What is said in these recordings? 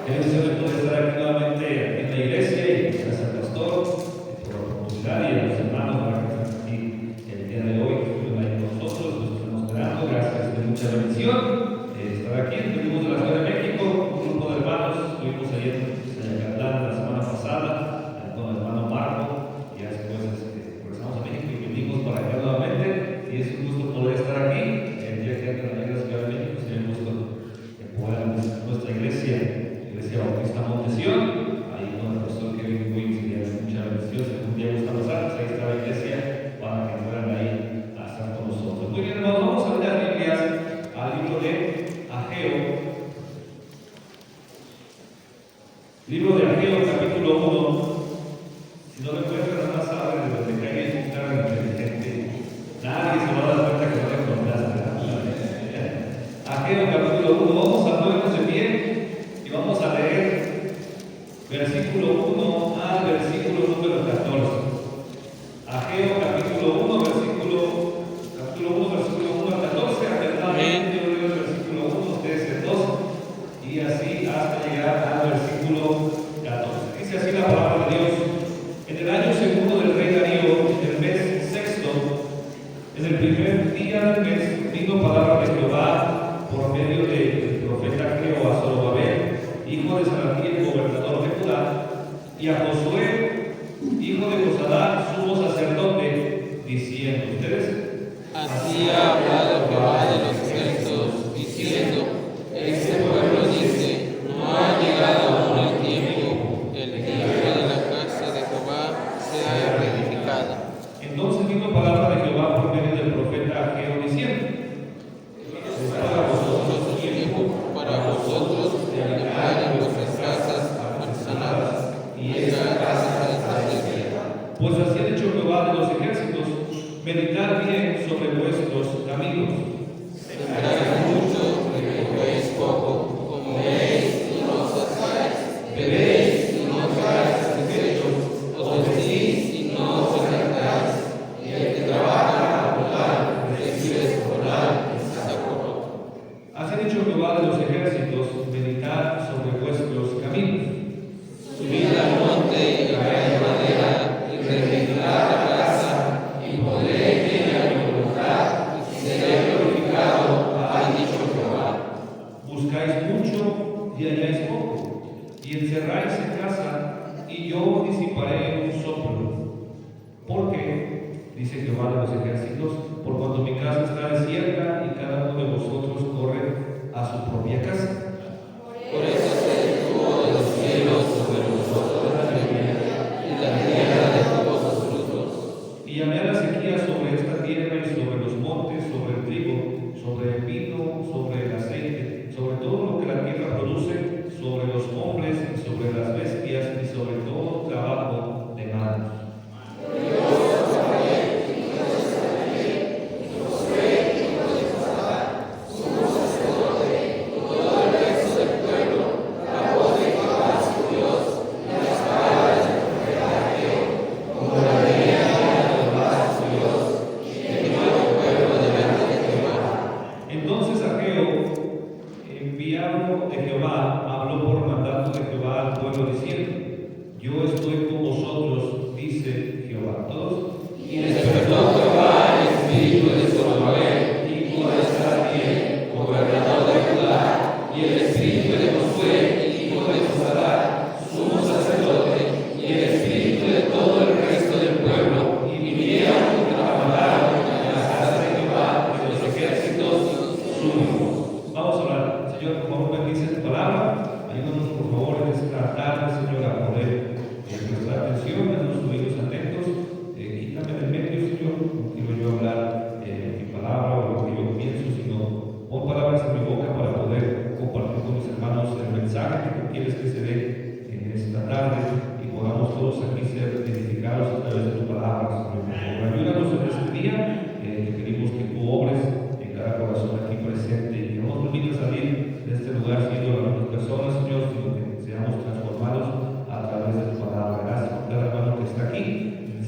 Qué bendición de poder estar aquí nuevamente en la iglesia y gracias al pastor por la oportunidad y a los hermanos para que están aquí el día de hoy, que estuvieron ahí con nosotros, los estamos esperando. Gracias, de mucha bendición estar aquí. Venimos de la Ciudad de México, un grupo de hermanos, estuvimos ahí en Yucatán la semana pasada con el hermano Marco, y ya después regresamos a México y venimos para acá nuevamente. Y es un gusto poder estar aquí. El día que entran a la Ciudad de México, sería un gusto poder visitar nuestra iglesia Bautista Montesión, ahí con el pastor Kevin Wynn, sería mucha bendición. Si algún día gusta pasar, pues ahí está la iglesia para que puedan ahí a estar con nosotros. Muy bien, hermanos, vamos a abrir las Biblias al libro de Ageo. Libro de Ageo, capítulo 1. Si no lo encuentran, nada más abren de donde caiga y buscar inteligente. Nadie se va a dar cuenta que no le encontraste. Ageo, capítulo 1. Vamos a ponernos de pie. Vamos a leer versículo 1 al versículo número 14. Ageo capítulo 1, versículo 1 al 14. Atentamente yo leo el versículo 1, ustedes el 2, y así hasta llegar al versículo 14. Dice así la palabra de Dios: en el año segundo del rey Darío, en el mes sexto, en el primer día del mes, vino palabra de Jehová por medio del profeta Ageo a Zorobabel, hijo de Salatiel, gobernador de Judá, y a Josué, hijo de Josadá, sumo sacerdote, diciendo: ustedes, así ha hablado Jehová de los ejércitos, diciendo: este pueblo dice, no ha llegado aún el tiempo, el templo de la casa de Jehová sea reedificado. Entonces vino palabra de Jehová por medio del profeta Ageo, diciendo: para vosotros tiempo, para vosotros entrar en vuestras casas amontonadas y llegar hasta el día. Pues así ha dicho Jehová de los ejércitos: meditad bien sobre vuestros caminos. Sembráis mucho y recogéis poco, comeréis y no os saciáis, bebéis y no os quedáis satisfechos, os vestís y no os jactáis, y el que trabaja a volar recibe su volar en saco roto. Así ha dicho Jehová de los ejércitos: meditad sobre vuestros caminos. Subid al monte y traed madera, y reedificad la casa, y pondré en ella mi voluntad, y seré glorificado, ha dicho Jehová. Buscáis mucho y halláis poco, y encerráis en casa, y yo disiparé un soplo. Porque, dice Jehová de los ejércitos, por cuanto mi casa está desierta y cada uno de vosotros corre a su propia casa. Por eso se detuvo de los cielos sobre vosotros la lluvia, y la tierra detuvo sus frutos. Y llamé a la sequía sobre esta tierra y sobre los montes, sobre el trigo, sobre el vino, sobre el aceite, sobre todo lo que la tierra produce, sobre los hombres y sobre las bestias y sobre todo trabajo de manos. Entonces Ageo, enviado de Jehová, habló por mandato de Jehová al pueblo diciendo: yo estoy con vosotros, dice Jehová. Todos. Y despertó Jehová el espíritu de Zorobabel, hijo de Salatiel, gobernador de Judá, y el espíritu de Josué, hijo de Josadá, sumo sacerdote, y el espíritu de todo el resto del pueblo, y vinieron y trabajaron en la casa de Jehová de los ejércitos suyos. Vamos a orar. Señor, por favor, bendice tu palabra. Ayúdanos, por favor, en esta tarde, Señor, a poder prestar atención, a los oídos atentos. Quítame del medio, Señor. No quiero yo hablar mi palabra o lo que yo pienso, sino pon palabras en mi boca para poder compartir con mis hermanos el mensaje que tú quieres que se dé en esta tarde y podamos todos aquí ser edificados a través de tu palabra, Señor. Por favor, ayúdanos en este día. Pedimos que tú obres en cada corazón aquí presente y que no nos permita salir de este lugar siendo las mismas personas, Señor, sino que seamos transformados a través de tu palabra. Gracias por cada hermano que está aquí,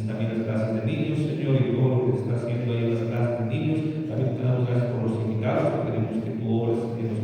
también las clases de niños, Señor, y todo lo que está haciendo ahí en las clases de niños. También te damos gracias por los invitados, que queremos que tú obres en los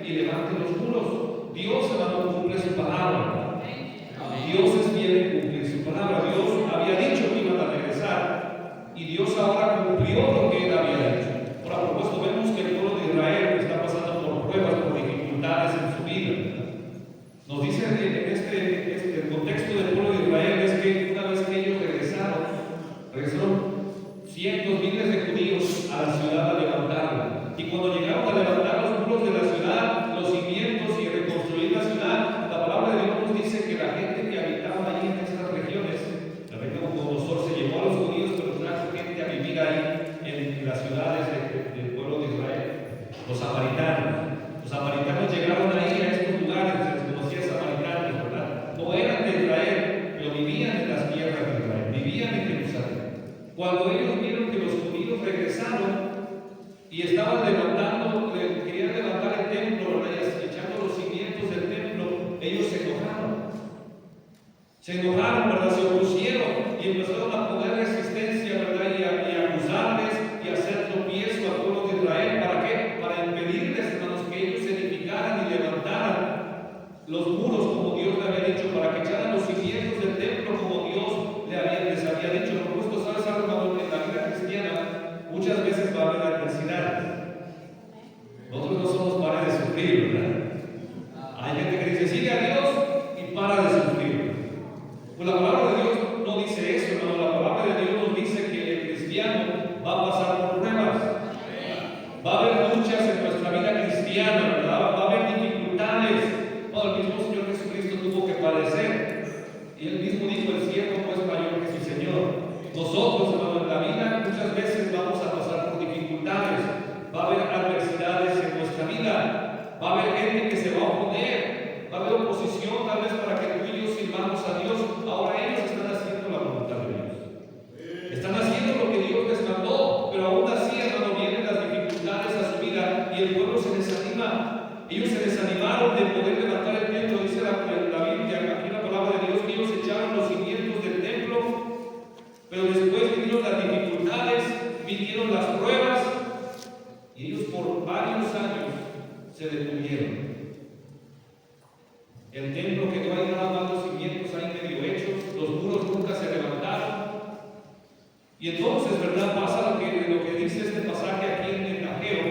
y levante los muros. Dios, hermano, cumple su palabra. Dios es fiel en cumplir su palabra. Dios había dicho que iban a regresar y Dios ahora cumplió lo que él había dicho. Ahora, por supuesto, vemos que el pueblo de Israel está pasando por pruebas, por dificultades en su vida. Nos dice en el contexto del pueblo de Israel es que una vez que ellos regresaron cientos, miles de judíos a la ciudad a levantarla. Y cuando llegaron a levantar los muros de la ciudad, los cimientos y reconstruir la ciudad, la palabra de Dios nos dice que la gente que habitaba allí en estas regiones, la región Nabucodonosor se llevó a los judíos, pero trajo gente a vivir ahí en las ciudades del pueblo de Israel. Los samaritanos llegaron ahí a estos lugares, se les conocía samaritanos, ¿verdad? No eran de Israel, pero vivían en las tierras de Israel, vivían en Jerusalén. Cuando ellos vieron que los judíos regresaron y estaban levantando, querían levantar el templo, ¿verdad? Echando los cimientos del templo, ellos se enojaron. ¿Verdad? Se opusieron y empezaron a poner resistencia, ¿verdad? Y a acusarles y a hacer tropiezo al pueblo de Israel. ¿Para qué? Para impedirles, hermanos, que ellos edificaran y levantaran los muros como Dios le había dicho, para que echaran los cimientos del templo como Dios les había dicho. Por supuesto, ¿sabes algo, hermano? En la vida cristiana muchas veces va a haber adversidades. Nosotros no somos para de sufrir, ¿verdad? Hay gente que dice, sigue a Dios y para de sufrir. Pues la palabra de Dios no dice eso, hermano. La palabra de Dios nos dice que el cristiano va a pasar por pruebas. Va a haber luchas en nuestra vida cristiana, ¿verdad? Va a haber dificultades. Bueno, el mismo Señor Jesucristo tuvo que padecer. Y él mismo dijo, el siervo no es mayor que su Señor. Nosotros, hermano, en la vida muchas veces vamos a pasar por dificultades. Va a haber adversidades en nuestra vida. Va a haber gente que se va a oponer. Va a haber oposición tal vez para que tú y yo sirvamos a Dios. Ahora ellos están haciendo la voluntad de Dios. Están haciendo lo que Dios les mandó, pero aún así, hermano, vienen las dificultades a su vida y el pueblo se desanima. Ellos se desanimaron de poder levantar el templo. Dice la Biblia, aquí la palabra de Dios, que ellos echaron los cimientos del templo, pero después vinieron las dificultades, vinieron las pruebas y ellos por varios años se detuvieron. El templo quedó ahí nada más, los cimientos ahí medio hechos, los muros nunca se levantaron. Y entonces, ¿verdad? Pasa lo que dice este pasaje aquí en Ageo.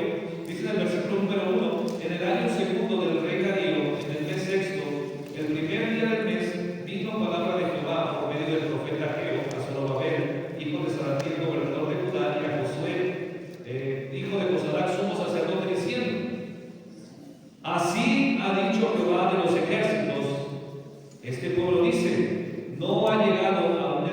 Dice en el versículo número 1, en el año segundo del rey Darío, en el mes sexto, el primer día del mes, vino palabra de Jehová por medio del profeta Ageo a Zorobabel, hijo de Salatiel, gobernador de Judá, y a Josué, hijo de Josadac, sumo sacerdote, diciendo: así ha dicho Jehová de los ejércitos, este pueblo dice, no ha llegado aún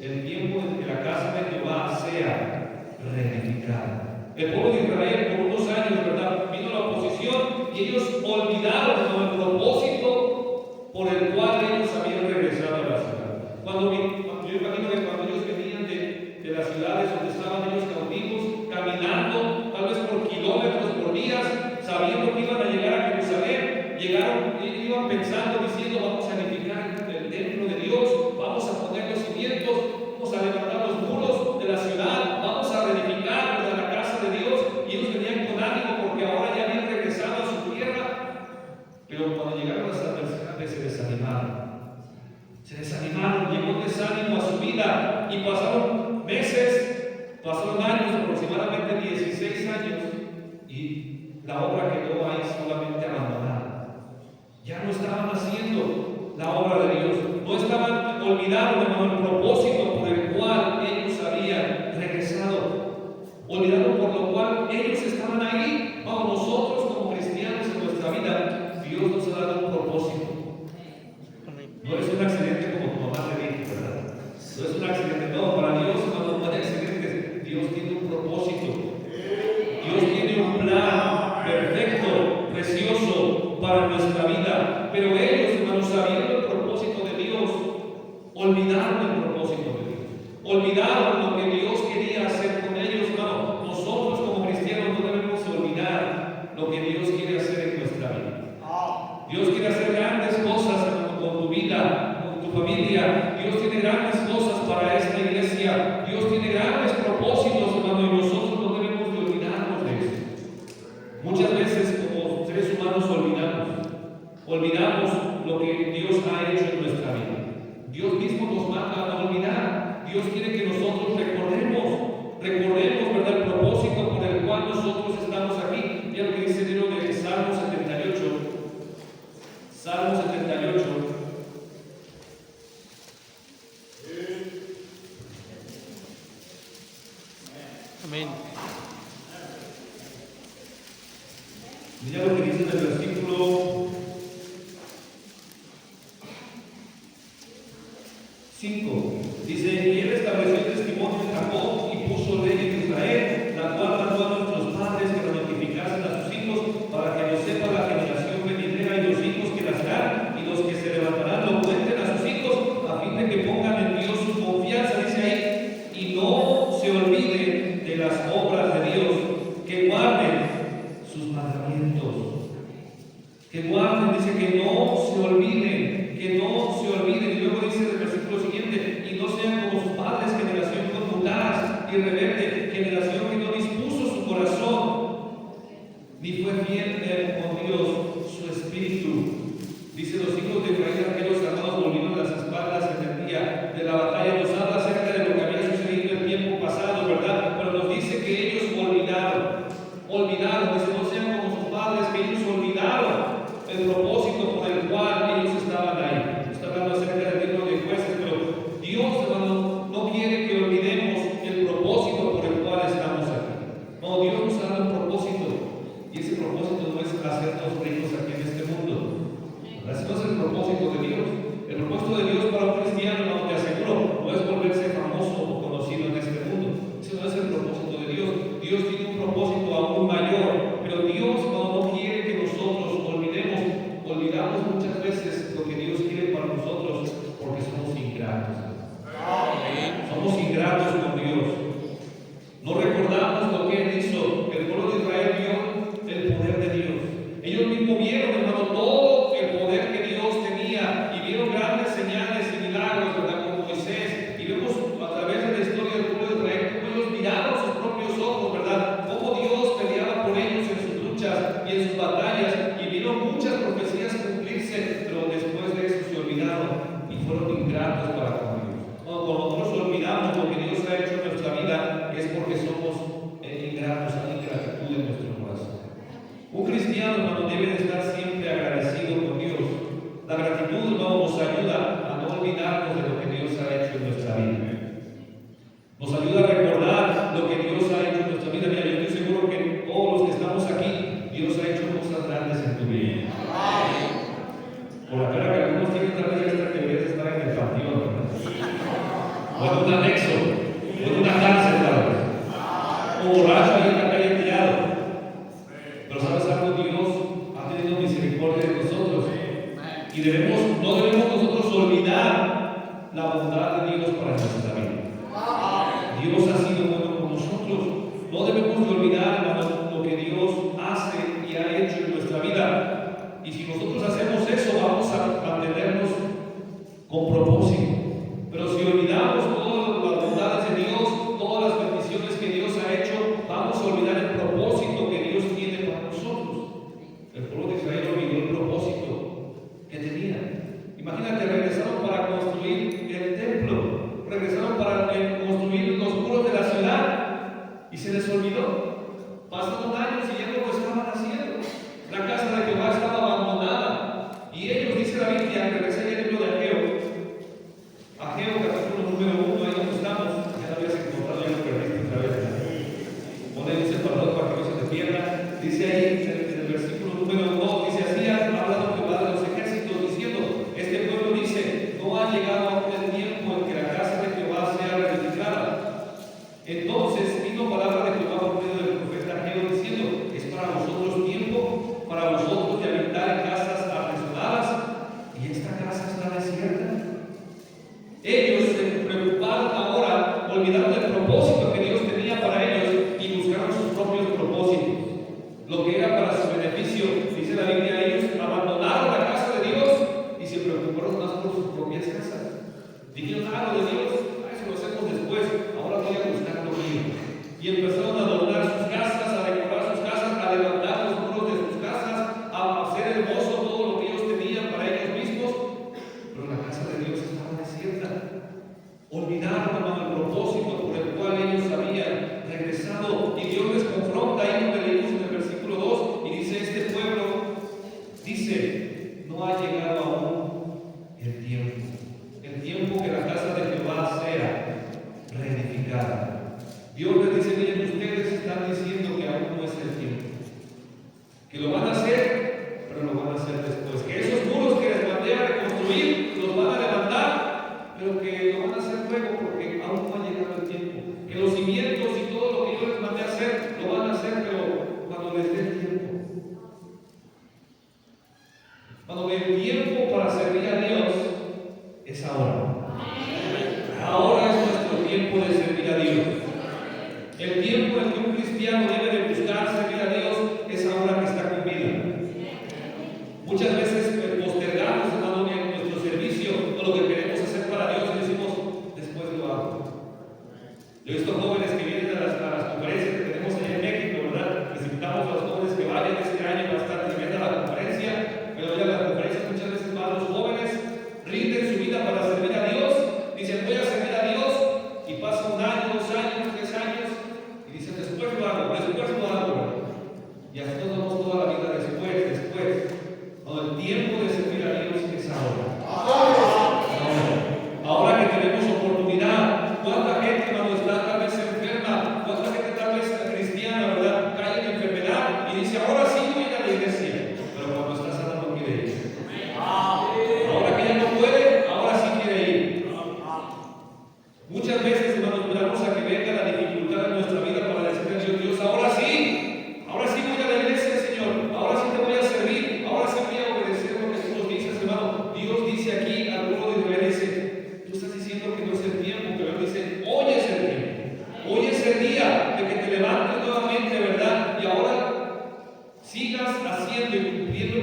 el tiempo en que la casa de Jehová sea reedificada. El pueblo de Israel por unos años, ¿verdad? Vino la oposición y ellos olvidaron el propósito por el cual ellos habían regresado a la ciudad. Yo imagino que cuando ellos venían de las ciudades donde estaban ellos cautivos, caminando tal vez por kilómetros, por días, sabiendo que iban a llegar a Jerusalén, iban pensando, diciendo, vamos a edificar el templo de Dios, vamos a poner los cimientos, vamos a levantar los muros de la ciudad, vamos a reedificar la casa de Dios. Y ellos venían con ánimo porque ahora ya habían regresado a su tierra. Pero cuando llegaron las adversidades se desanimaron, llegó un desánimo a su vida y pasaron meses, pasaron años, aproximadamente 16 años, y la obra quedó ahí solamente abandonada. Ya no estaban haciendo la obra de Dios, no estaban olvidando el propósito por el cual ellos habían regresado, olvidaron por lo cual ellos estaban ahí. Vamos, nosotros como cristianos en nuestra vida, Dios nos ha dado un propósito. No es un accidente como tu mamá te dijo, ¿verdad? No es un accidente, no, para Dios no hay accidentes. Dios tiene un propósito. Dios tiene un plan perfecto, precioso para nuestra vida. Pero ellos, hermanos, sabiendo el propósito de Dios, olvidaron el propósito de Dios. Olvidaron lo que Dios quería hacer con ellos, hermano. Nosotros como cristianos no debemos olvidar lo que Dios quiere hacer en nuestra vida. Dios quiere hacer grandes cosas, hermano, con tu vida, con tu familia. Dios tiene grandes cosas para esta iglesia. Dios tiene grandes propósitos, hermano, y nosotros no debemos de olvidarnos de eso. Muchas veces, como seres humanos olvidamos lo que Dios ha hecho en nuestra vida. Dios mismo nos manda a olvidar. Dios quiere que nosotros recordemos, ¿verdad?, el propósito por el cual nosotros estamos aquí. Mira lo que dice el libro de Salmo 78. Salmo 78. Amén. Mira lo que dice en el versículo 5. Dice: y él estableció el testimonio en Jacob y puso ley en Israel, la cual mandó a nuestros padres que lo notificasen a sus hijos, para que lo sepa la generación venidera y los hijos que nacerán, y los que se levantarán lo cuenten a sus hijos, a fin de que pongan en Dios su confianza, dice ahí, y no se olviden de las obras de Dios, que guarden sus mandamientos. Que guarden, dice, que no se olviden, y luego dice en el versículo siguiente: y no sean como sus padres, generación confutada y rebelde, generación que no dispuso su corazón, ni fue fiel con Dios su espíritu. Dice: los hijos de Israel, aquellos armados, volvieron las espaldas en el día de la batalla. Nos habla acerca de lo que había sucedido en el tiempo pasado, ¿verdad? Pero nos dice que ellos olvidaron, dice: no sean como sus padres, que ellos olvidaron el propósito por el cual ellos estaban ahí. Está hablando acerca del libro de Jueces, pero Dios, hermano, no quiere que olvidemos el propósito por el cual estamos aquí. No, Dios nos ha dado un propósito, y ese propósito no es hacernos ricos aquí en este mundo. Ese no es el propósito de Dios. El propósito de Dios para un cristiano, hermano, te aseguro, no es volverse famoso o conocido en este mundo. Ese no es el propósito de Dios. Dios tiene un propósito aún mayor, pero Dios no quiere que nosotros olvidamos muchas veces lo que Dios quiere para nosotros, porque somos ingratos. Somos ingratos con Dios. No recordamos lo que Él hizo. El pueblo de Israel vio el poder de Dios. Ellos mismos vieron, hermano, todo el poder que Dios tenía, y vieron grandes señales y milagros, ¿verdad?, como Moisés. Y vemos a través de la historia del pueblo de Israel cómo ellos miraron sus propios ojos, ¿verdad?, cómo Dios peleaba por ellos en sus luchas y en sus batallas, y vieron muchas profecías cumplirse, pero después de eso se olvidaron y fueron ingratos para con Dios. Cuando nosotros olvidamos lo que Dios ha hecho en nuestra vida, es porque somos ingratos, hay ingratitud en nuestro corazón. Un cristiano, hermano, debe de estar siempre agradecido con Dios. La gratitud, hermano, nos ayuda a no olvidarnos de lo que Dios ha hecho en nuestra vida. Nos ayuda a recordar lo que Dios ha hecho en nuestra vida. Mira, yo estoy seguro que todos los que estamos aquí, Dios ha hecho cosas grandes en tu vida. Por la cara que algunos tienen, tal vez esta teoría de estar en el panteón, ¿verdad? O en un anexo, o en una cárcel, tal vez. O borracho ahí en la calle tirado. Pero ¿sabes algo? Dios ha tenido misericordia de nosotros. Y no debemos nosotros olvidar la bondad de Dios para nuestra vida. Dios ha sido bueno con nosotros. No debemos de olvidar, hermano, lo que Dios hace y ha hecho en nuestra vida. Y si nosotros hacemos eso, vamos a mantenernos con propósito. Pero si olvidamos todas las bondades de Dios, todas las bendiciones que Dios ha hecho, vamos a olvidar el propósito que Dios tiene para nosotros. El pueblo de Israel olvidó el propósito que tenía. Imagínate, regresaron para construir el templo, regresaron para construir los muros de la ciudad, y se les olvidó. Pasaron años y ya no lo estaban haciendo. La casa de Jehová estaba abandonada, y ellos, dice la Biblia, regresé en el libro de Ageo capítulo número 1, ahí donde estamos. Ya lo habías encontrado, ya lo perdiste otra vez. Pone un separador para que no se te pierda. Dice ahí en el versículo número 2, dice: así ha hablado Jehová de los ejércitos, diciendo: este pueblo dice, no ha llegado aún el tiempo en que la casa de Jehová sea reedificada. Entonces vino palabra de Jehová por medio del profeta Ageo, diciendo: es para vosotros tiempo, para vosotros de habitar en casas apresuradas, y esta casa está desierta. Ellos se preocuparon ahora, olvidaron el propósito que Dios tenía para ellos y buscaron sus propios propósitos, lo que era para su beneficio. Dice la Biblia: ellos abandonaron la casa de Dios y se preocuparon más por sus propias casas. Dijeron: lo de Dios, eso lo hacemos después, ahora voy a buscar lo mío. Y empezaron a adornar sus casas, a decorar sus casas, a levantar los muros de sus casas,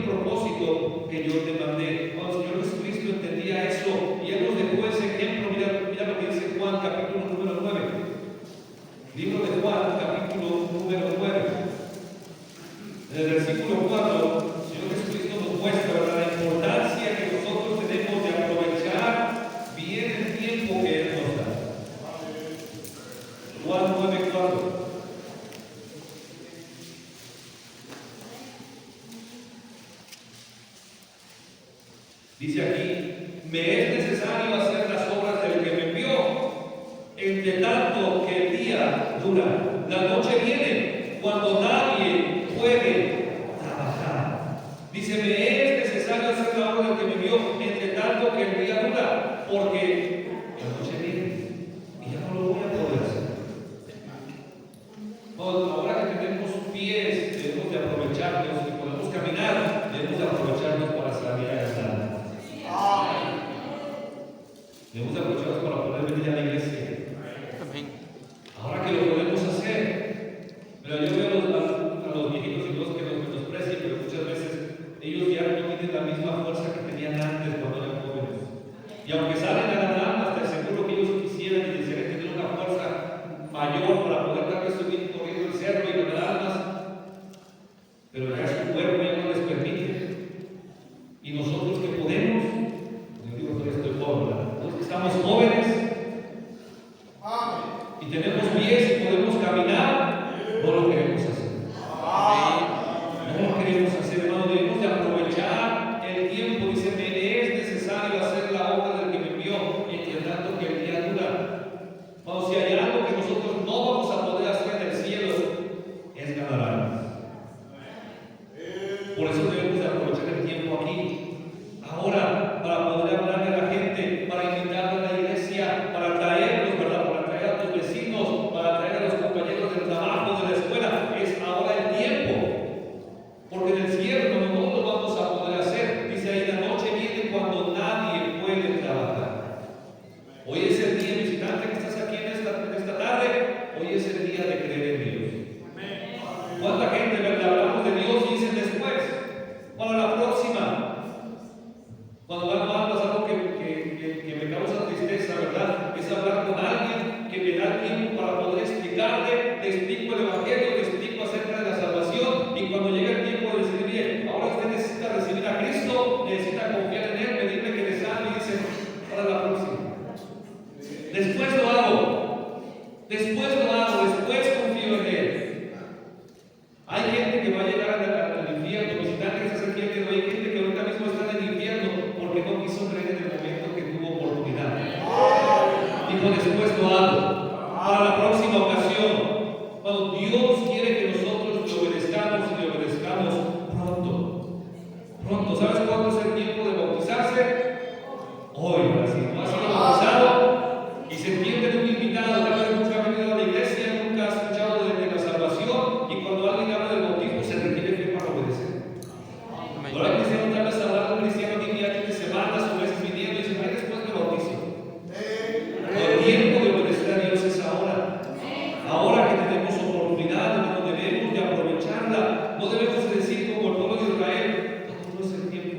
propósito que yo te mandé. Cuando el Señor Jesucristo entendía eso y Él nos dejó ese ejemplo, mira lo que dice Juan, capítulo número 9. Libro de Juan, capítulo número 9. En el versículo 4, el Señor Jesucristo nos muestra, ¿verdad?, la importancia que nosotros tenemos de aprovechar bien el tiempo que Él nos da. Juan 9, 4. Dice aquí: me es necesario hacer las obras del que me envió, entre tanto que el día dura. La noche viene cuando nadie puede trabajar. Dice: me es necesario hacer la obra del que me envió, entre tanto que el día dura, porque la noche viene y ya no lo voy a poder hacer. Ahora que tenemos pies, debemos de aprovecharlos, y podemos caminar, debemos de aprovecharlos para salir a ganar. Debemos de aprovecharlos para poder venir a la iglesia. Ahora que lo podemos hacer, pero yo veo a los viejitos y los que nos menosprecian, pero muchas veces ellos ya no tienen la misma fuerza que tenían antes cuando eran jóvenes. Y aunque salen a ganar, te aseguro que ellos quisieran y desearían tener una fuerza mayor para poder tal vez subir corriendo el cerro y ganar almas, pero ya su cuerpo ya no les permite. Y nosotros que podemos, yo digo que estoy joven, los que estamos jóvenes y tenemos pies y podemos caminar, no lo queremos hacer. No lo queremos hacer, hermano. Debemos de aprovechar el tiempo. Dice: me es necesario hacer la obra del que me envió, entre tanto que el día dura. Cuando si hay algo que nosotros no vamos a poder hacer en el cielo, es ganar almas. Por eso debemos de aprovechar el tiempo aquí. Ahora, para poder hablarle a la gente, para invitarlos a la iglesia, para traerlos, ¿verdad?, para traer a tus vecinos, para traer a los compañeros del trabajo, de la escuela, es ahora el tiempo. Porque en el cielo no lo vamos a poder hacer. Dice ahí: la noche viene cuando nadie puede trabajar. Hoy es el día, visitante que estás aquí en esta tarde, hoy es el día de creer en Dios. ¿Cuánta gente, verdad, hablamos de Dios y dicen después, para la próxima? Cuando hablas algo que me causa tristeza, ¿verdad?, es hablar con alguien que me da tiempo para poder explicarle, le explico el Evangelio, le explico acerca de la salvación, y cuando llega el tiempo de decir: bien, ahora usted necesita recibir a Cristo, necesita confiar en Él, pedirle que le salve, y dice: para la próxima. Después lo hago, después confío en Él. Hay gente que va a llegar al infierno, visitantes que estás aquí, hay gente que ahorita mismo está en el infierno porque no quiso creer en el momento que tuvo oportunidad. Dijo: después lo hago, para la próxima ocasión. Cuando Dios quiere que nosotros le obedezcamos y le obedezcamos pronto. Pronto. ¿Sabes cuándo es el tiempo de bautizarse? Hoy. Si no has sido bautizado y se entiende de un invitado, tal vez nunca ha venido a la iglesia, nunca ha escuchado de la salvación, y cuando alguien habla del bautismo se requiere fe para obedecer. Ahora el cristiano tal vez hablar de un cristiano que ya tiene semanas o meses viniendo y dice: ay, después me bautizo. El tiempo de obedecer a Dios es ahora. Ahora que tenemos oportunidad, no debemos de aprovecharla. No debemos de decir como el pueblo de Israel: no es el tiempo.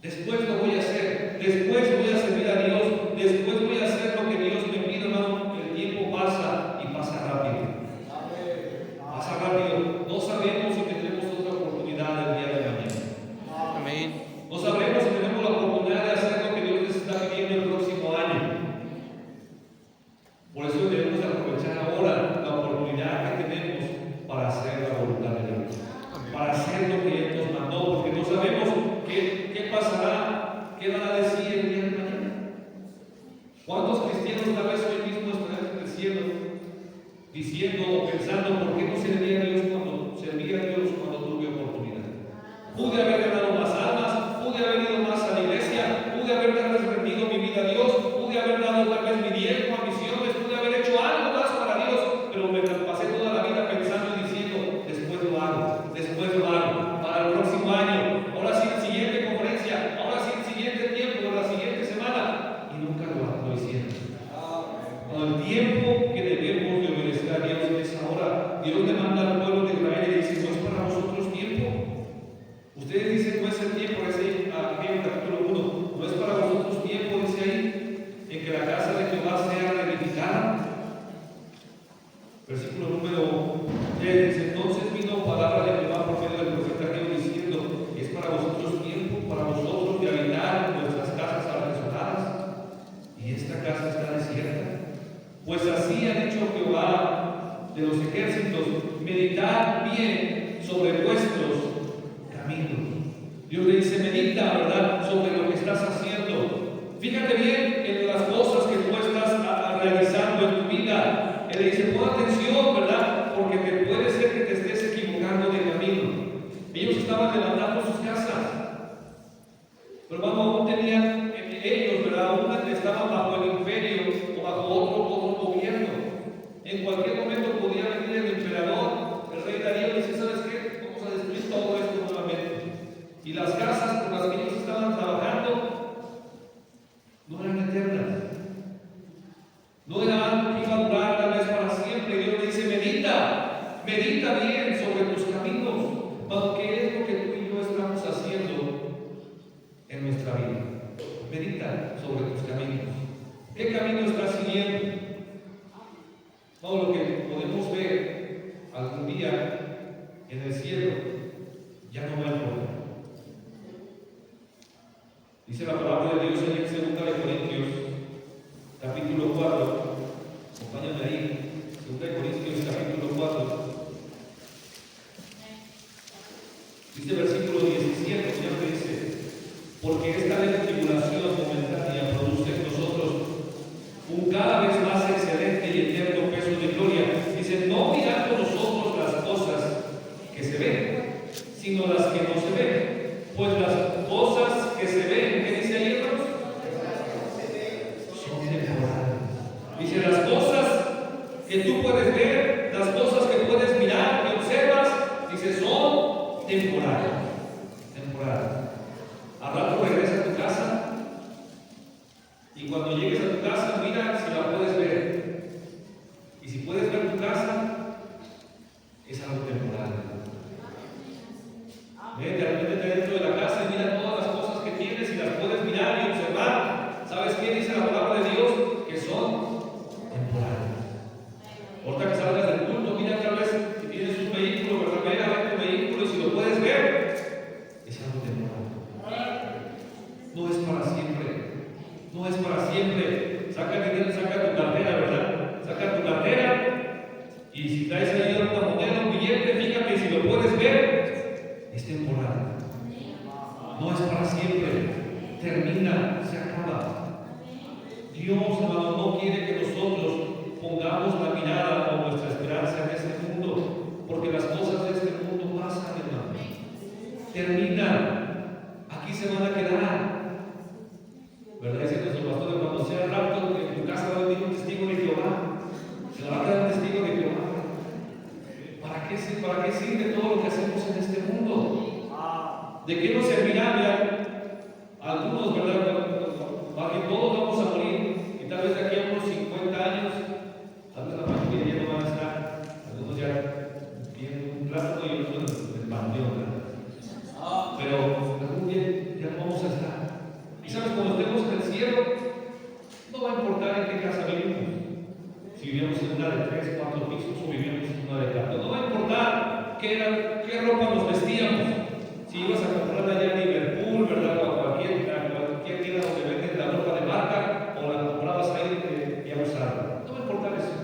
Después lo voy a hacer. Después voy a servir a Dios. Después voy a hacer lo que Dios me pide, hermano. El tiempo pasa y pasa rápido. Pasa rápido. No sabemos si tendremos otra oportunidad el día de mañana. No sabremos si tenemos la oportunidad de hacer lo que Dios les está pidiendo el próximo año. Por eso debemos aprovechar ahora la oportunidad que tenemos para hacer la voluntad de Dios, para hacer lo que Él nos mandó, porque no sabemos qué pasará, qué van a decir el día de mañana. ¿Cuántos cristianos tal vez hoy mismo estarán en el cielo diciendo o pensando: ¿por qué no serví a Dios cuando tuve oportunidad? Pude haber ganado más almas, pude haber ido más a la iglesia, pude haber rendido mi vida a Dios, pude haber dado tal vez mi diezmo a misiones, pude haber hecho algo más para Dios, pero me pasé toda la vida pensando y diciendo: después lo hago, para el próximo año, ahora sí, la siguiente conferencia, ahora sí, el siguiente tiempo, la siguiente semana, y nunca lo hicieron. Cuando el tiempo que debemos de obedecer a Dios es ahora. Dios le manda al pueblo de Israel y dice: no es para vosotros tiempo. Ustedes de los ejércitos, meditad bien sobre vuestros caminos. Dios le dice, medita, ¿verdad?, sobre lo que estás haciendo. Fíjate bien en las cosas que tú estás realizando en tu vida. Él le dice, pon atención, ¿verdad?, porque puede ser que te estés equivocando de camino. Ellos estaban levantando sus casas, pero cuando aún tenían ellos, ¿verdad?, aún estaban bajo el imperio o bajo otro gobierno. En cualquier momento podía venir el emperador, el rey Darío, y dice, ¿sabes qué? Vamos a destruir todo esto nuevamente. Y las casas por las que ellos estaban trabajando no eran eternas, no eran que iban a durar tal vez para siempre. Dios le dice, medita bien sobre tus caminos. ¿Qué es lo que tú y yo estamos haciendo en nuestra vida? Medita sobre tus caminos. ¿Qué camino estás siguiendo? Todo lo que podemos ver algún día en el cielo ya no va a importar. Dice la palabra de Dios en 2 Corintios, capítulo 4. Acompáñame ahí. 2 Corintios, capítulo 4. Dice versículo 17, ya me dice, porque esta tribulación momentánea produce en nosotros un cada vez más excelente y eterno peso de gloria. Dice, no mirando nosotros las cosas que se ven, sino las que no se ven. Pues las cosas que se ven, ¿qué dice ahí, hermanos? Son temporales. Dice, las cosas que tú puedes ver, las cosas que puedes mirar, que observas, dice, son temporales. Temporales. Al rato regresa a tu casa y cuando llegues a tu casa, mira si la puedes ver. Y si puedes ver tu casa, es algo temporal. Vete, métete dentro de la casa y mira todas las cosas que tienes y las puedes mirar y observar. ¿Sabes qué dice la palabra de Dios? Que son temporales. Ahorita que salgas del culto, mira otra vez si tienes un vehículo, ¿verdad? Ve a ver tu vehículo y si lo puedes ver, es algo temporal. No es para siempre. No es para siempre. Saca tu cartera, ¿verdad? Saca tu cartera y si traes ahí una moneda, un billete, fíjate si lo puedes ver, es temporal. No es para siempre. Termina, se acaba. Dios, hermano, no quiere que nosotros pongamos la mirada o nuestra esperanza en este mundo, porque las cosas de este mundo pasan, hermano. Terminan. Aquí se van a quedar. ¿Verdad? Dice nuestro pastor, cuando sea el rapto, en tu casa va a venir un testigo de Jehová. Se va a quedar un testigo de Jehová. ¿Para qué sirve todo lo que hacemos en este mundo? ¿De qué nos servirá? Mira, algunos, ¿verdad? Para que todos vamos a morir. Y tal vez de aquí a unos 50 años, tal vez la mayoría ya no van a estar. Algunos ya tienen un plátano y otros en el panteón, ¿verdad? Pero algún día ya no vamos a estar. Y sabes, cuando estemos en el cielo, no va a importar en qué casa vivimos. Si vivimos en una de 3, 4 pisos o vivimos en una de 4. No va a importar qué ropa nos vestíamos. Si ibas a comprar allá en Liverpool, ¿verdad? O a cualquier tienda donde venden la ropa de marca, o la comprabas ahí ya usada. No va a importar eso.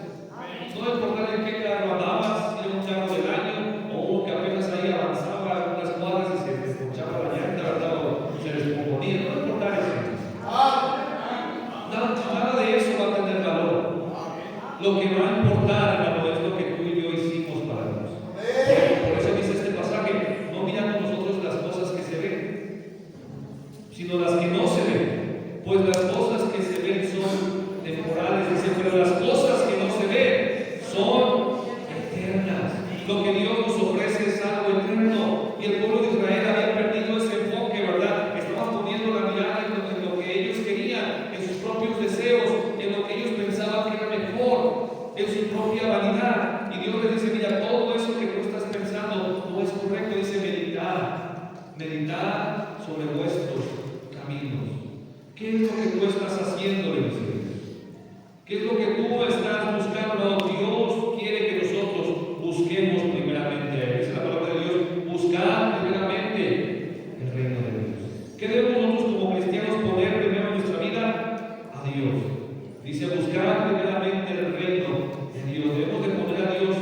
No va a importar en qué carro andabas, si era un carro del año, o uno que apenas ahí avanzaba algunas cuadras y se desconchaba la llanta, ¿verdad? O se descomponía. No va a importar eso. Nada de eso va a tener valor. Lo que va a importar, hermano, es lo que tú y yo hicimos para Dios. Por eso dice este pasaje, no miramos nosotros las cosas que se ven, sino las que no se ven. Pues las cosas que se ven son temporales, dice, pero las cosas que no se ven son eternas. Lo que Dios nos ofrece es algo eterno. Y el pueblo de Israel había perdido ese enfoque, ¿verdad? Estaban poniendo la mirada en lo que ellos querían, en sus propios deseos, en lo que ellos pensaban que era mejor, en su propia vanidad. Y Dios les dice, mira, todo eso que tú estás pensando no es correcto. Dice, meditar sobre vuestros caminos. ¿Qué es lo que tú estás haciendo, les dice? ¿Qué es lo que tú estás buscando? Dios quiere que nosotros busquemos primeramente a Él. Dice la palabra de Dios, buscar primeramente el reino de Dios. ¿Qué debemos nosotros como cristianos poner primero en nuestra vida? A Dios. Dice, buscar primeramente el reino de Dios. Debemos de poner a Dios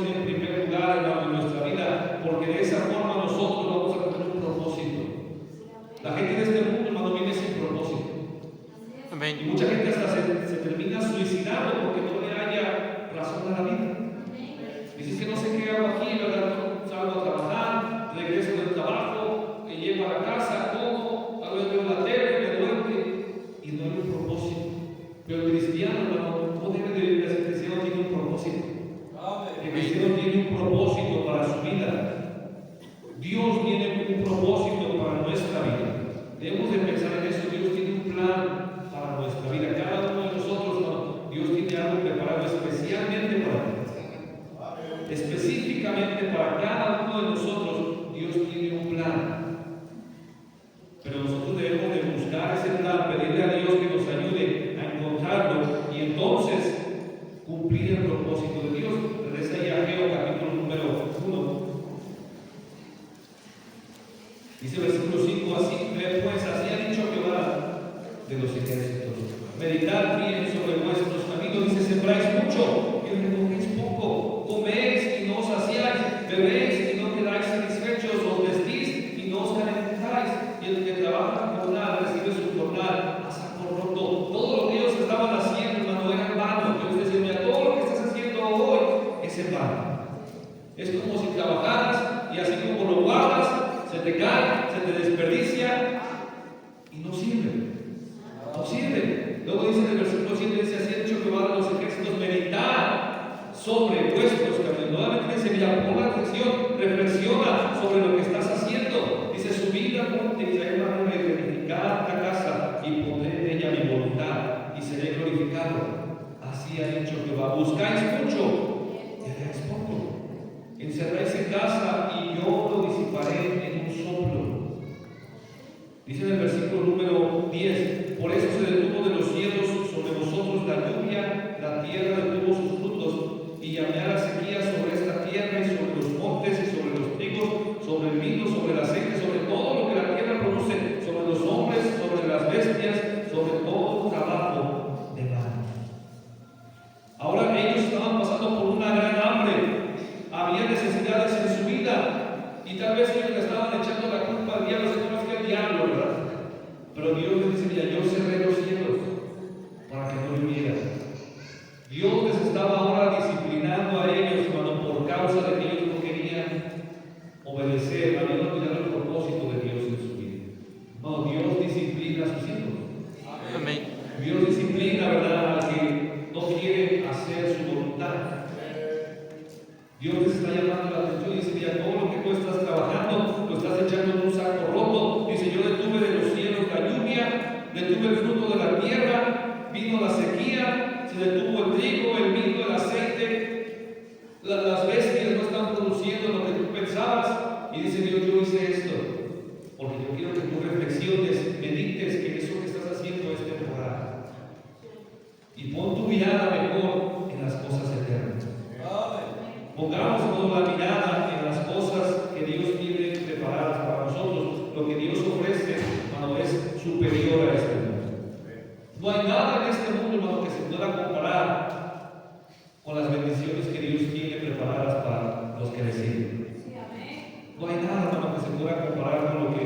Dice versículo 5, así pues, así ha dicho Jehová de los ejércitos: meditad bien sobre vuestros caminos. Dice, sembráis mucho y recogéis poco, coméis y no os saciáis, bebéis y no quedáis satisfechos, os vestís y no os calentáis, y el que trabaja jornal recibe su jornal a saco roto. Todo lo que ellos estaban haciendo, hermano, era en vano. Dios decía, mira, todo lo que estás haciendo hoy es en vano. Es como si trabajaras y así como lo guardas, se te cae, se te desperdicia y no sirve. No sirve. Luego dice en el versículo 7, dice, así ha dicho Jehová de los ejércitos: meditad sobre vuestros caminos. Nuevamente dice, mira, pon atención, reflexiona sobre lo que estás haciendo. Dice, subid al monte Israel, y reedificad la casa y poned en ella mi voluntad y seré glorificado. Así ha dicho Jehová: buscáis mucho y halláis poco. Encerráis en casa y yo lo disiparé en un soplo. Dice en el versículo número 10, por eso se detuvo de los cielos sobre vosotros la lluvia, la tierra detuvo sus frutos, y llamé a la sequía sobre esta tierra y sobre los montes y sobre los trigos, sobre el vino, sobre el aceite, sobre todo lo que la tierra produce, sobre los hombres, sobre las bestias, sobre todo trabajo de manos. Ahora ellos estaban pasando por una gran hambre, había necesidades en su vida, y tal vez ellos le estaban echando la culpa al diablo, no es que el diablo, ¿verdad? Pero Dios les dice, mira, yo cerré los cielos para que no lloviera. Dios les estaba ahora disciplinando a ellos, hermano, por causa de que ellos no querían obedecer, habían olvidado el propósito de Dios en su vida. No, Dios disciplina a sus hijos. Amén. Dios disciplina, ¿verdad?, al que no quiere hacer su voluntad. Dios les está llamando la atención y dice, mira, todo lo que tú estás trabajando lo estás echando en un saco roto. Dice, yo detuve de los cielos la lluvia, detuve el fruto de la tierra, vino la sequía, se detuvo el trigo, el vino, el aceite, las bestias no están produciendo lo que tú pensabas. Y dice Dios, yo hice esto porque yo quiero que tú reflexiones, medites que eso que estás haciendo es temporal, y pon tu mirada mejor en las cosas eternas. Pongamos toda la mirada en las cosas que Dios tiene preparadas para nosotros. Lo que Dios ofrece, hermano, es superior a este mundo. No hay nada en este mundo, hermano, que se pueda comparar con las bendiciones que Dios tiene preparadas para los que le siguen. No hay nada, hermano, que se pueda comparar con lo que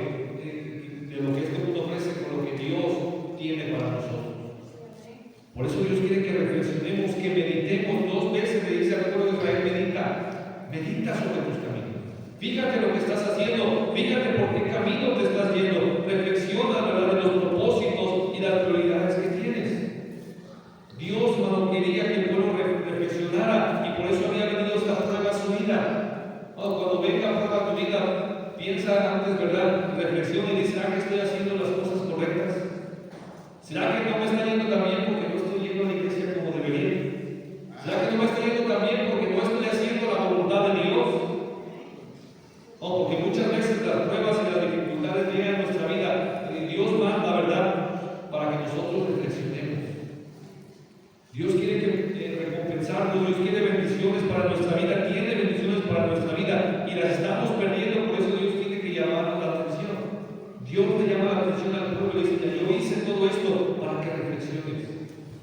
este mundo ofrece, con lo que Dios tiene para nosotros. Por eso Dios quiere que reflexionemos, que meditemos. 2 veces le dice al pueblo de Israel, medita sobre tus caminos. Fíjate lo que estás haciendo, fíjate por qué camino te estás yendo. Reflexiona, ¿verdad?, de los propósitos y las prioridades que tienes. Dios, hermano, quería que el pueblo reflexionara, y por eso había venido esta prueba a su vida. Cuando venga a prueba a tu vida, piensa antes, ¿verdad? Reflexiona y dice, ¿será que estoy haciendo las cosas correctas? ¿Será que no me está yendo tan bien porque no estoy yendo a la iglesia como debería? ¿Será que no me está yendo tan bien porque no estoy haciendo la voluntad de Dios? Porque muchas veces las pruebas y las dificultades llegan a nuestra vida, y Dios manda, ¿verdad?, para que nosotros reflexionemos. Dios quiere recompensarnos, Dios quiere bendiciones para nuestra vida, tiene bendiciones para nuestra vida, y las estamos perdiendo. Por eso Dios tiene que llamarnos la atención. Dios le llama la atención al pueblo y le dice, yo hice todo esto para que reflexiones,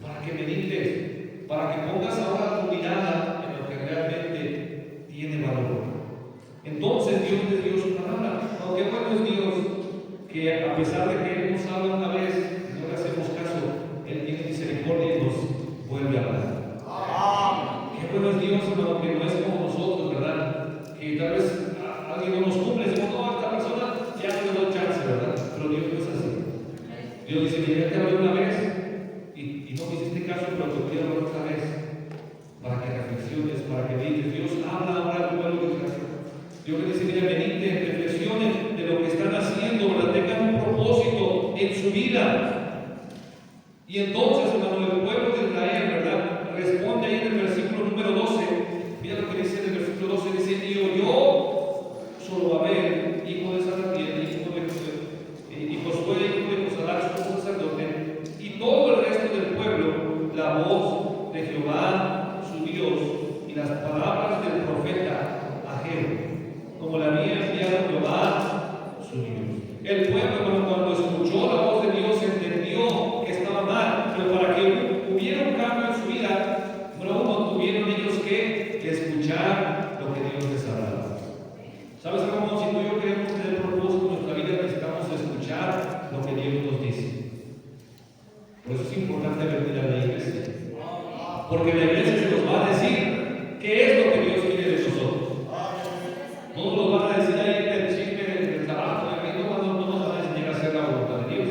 para que medites, para que pongas ahora tu mirada en lo que realmente tiene valor. Entonces Dios les dio su palabra. Qué bueno es Dios, que a pesar de que Él nos habla una vez, no le hacemos caso, Él tiene misericordia y nos vuelve a hablar. Qué bueno es Dios, hermano, que no es como nosotros, ¿verdad? Que tal vez alguien no nos cumple, decimos, no, a esta persona ya no le doy chance, ¿verdad? Pero Dios no es así. Dios dice, mira, te hablé una vez y no me hiciste caso, pero te voy a hablar otra vez para que reflexiones, para que digas, Dios habla ahora al pueblo de Israel. Dios le dice, mira, mediten, reflexionen de lo que están haciendo, ¿verdad? Tengan un propósito en su vida. Y entonces, hermano, el pueblo de Israel, ¿verdad?, responde ahí en el versículo número 12. Mira lo que dice en el versículo 12, dice, y oyó Zorobabel, hijo de Salatiel, y Josué, hijo de Josadac, sumo sacerdote, y todo el resto del pueblo, la voz de Jehová, su Dios, y las palabras del profeta Ageo, como la había enviado Jehová, su Dios. El pueblo, hermano, cuando escuchó la voz de Dios, entendió que estaba mal, pero para que hubiera un cambio en su vida, número uno, tuvieron ellos que escuchar lo que Dios les hablaba. ¿Sabes, hermano? Si tú y yo queremos tener propósito en nuestra vida, necesitamos escuchar lo que Dios nos dice. Por eso es importante venir a la iglesia. Porque la iglesia se nos va a decir qué es lo que Dios quiere de nosotros. No nos van a decir ahí el chisme del trabajo, no nos van a enseñar a hacer la voluntad de Dios.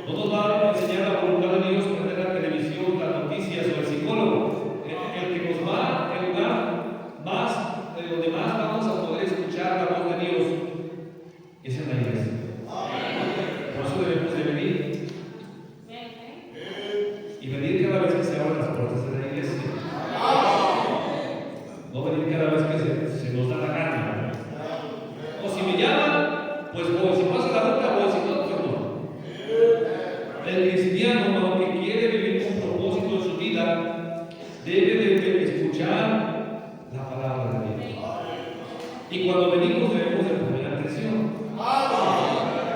No nos van a enseñar la voluntad de Dios, prender la televisión, las noticias o el psicólogo. El que nos va a ayudar más, donde más vamos a poder escuchar la voz de Dios, es en la iglesia. Por eso debemos de venir. Y venir cada vez que se abran las puertas de la iglesia. No venir cada vez que se nos da la gana. O si me llaman, pues voy. Si pasa la ruta, voy. Si no, pues no. El cristiano, que quiere vivir con propósito en su vida, debe de escuchar la palabra de Dios. Y cuando venimos debemos de poner atención.